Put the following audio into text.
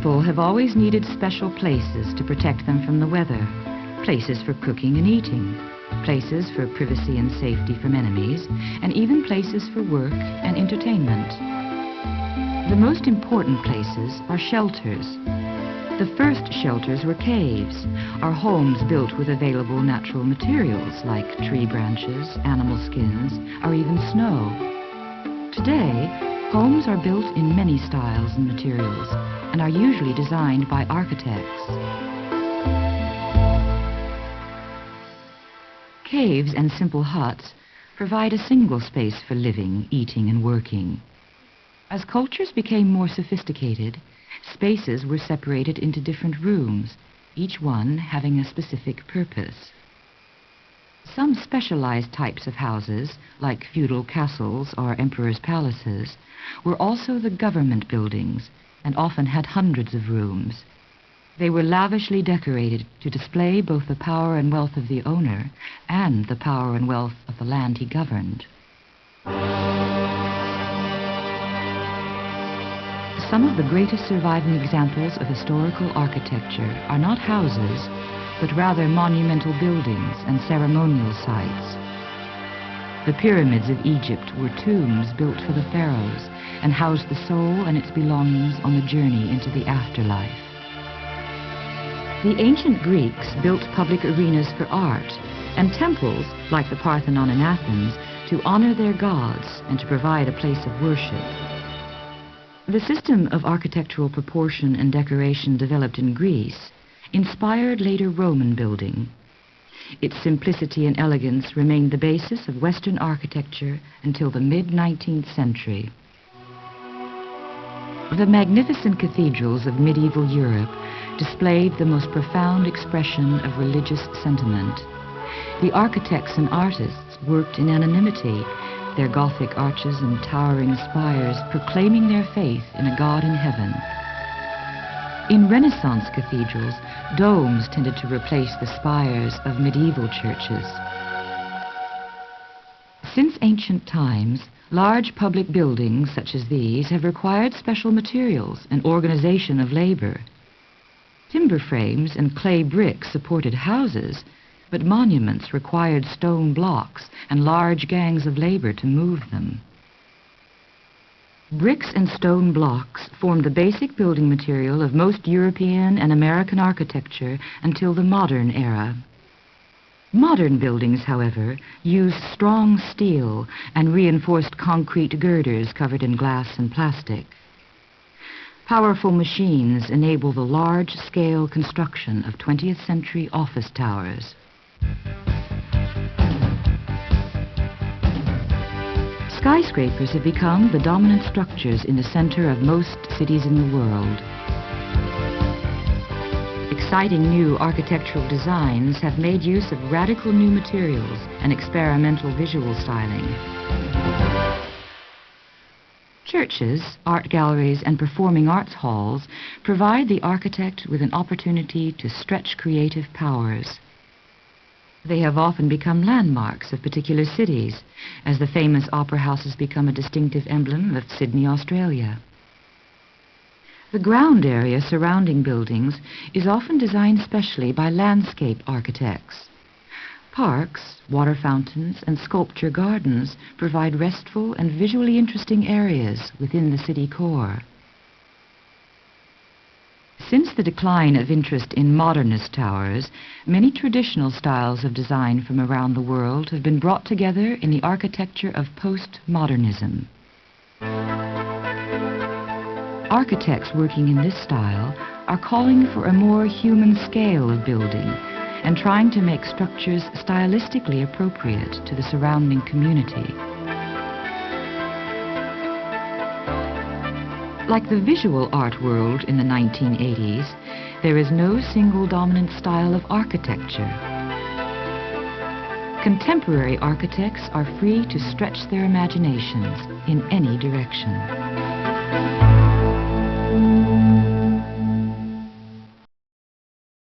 People have always needed special places to protect them from the weather, places for cooking and eating, places for privacy and safety from enemies, and even places for work and entertainment. The most important places are shelters. The first shelters were caves, or homes built with available natural materials like tree branches, animal skins, or even snow. Today, homes are built in many styles and materials and are usually designed by architects. Caves and simple huts provide a single space for living, eating, and working. As cultures became more sophisticated, spaces were separated into different rooms, each one having a specific purpose. Some specialized types of houses, like feudal castles or emperors' palaces, were also the government buildings and often had hundreds of rooms. They were lavishly decorated to display both the power and wealth of the owner and the power and wealth of the land he governed. Some of the greatest surviving examples of historical architecture are not houses, but rather monumental buildings and ceremonial sites. The pyramids of Egypt were tombs built for the pharaohs and housed the soul and its belongings on the journey into the afterlife. The ancient Greeks built public arenas for art and temples, like the Parthenon in Athens, to honor their gods and to provide a place of worship. The system of architectural proportion and decoration developed in Greece inspired later Roman building. Its simplicity and elegance remained the basis of Western architecture until the mid-19th century. The magnificent cathedrals of medieval Europe displayed the most profound expression of religious sentiment. The architects and artists worked in anonymity, their Gothic arches and towering spires proclaiming their faith in a God in heaven. In Renaissance cathedrals, domes tended to replace the spires of medieval churches. Since ancient times, large public buildings such as these have required special materials and organization of labor. Timber frames and clay bricks supported houses, but monuments required stone blocks and large gangs of labor to move them. Bricks and stone blocks formed the basic building material of most European and American architecture until the modern era. Modern buildings, however, use strong steel and reinforced concrete girders covered in glass and plastic. Powerful machines enable the large-scale construction of 20th century office towers. Skyscrapers have become the dominant structures in the center of most cities in the world. Exciting new architectural designs have made use of radical new materials and experimental visual styling. Churches, art galleries, and performing arts halls provide the architect with an opportunity to stretch creative powers. They have often become landmarks of particular cities, as the famous opera house has become a distinctive emblem of Sydney, Australia. The ground area surrounding buildings is often designed specially by landscape architects. Parks, water fountains, and sculpture gardens provide restful and visually interesting areas within the city core. Since the decline of interest in modernist towers, many traditional styles of design from around the world have been brought together in the architecture of postmodernism. Architects working in this style are calling for a more human scale of building and trying to make structures stylistically appropriate to the surrounding community. Like the visual art world in the 1980s, there is no single dominant style of architecture. Contemporary architects are free to stretch their imaginations in any direction.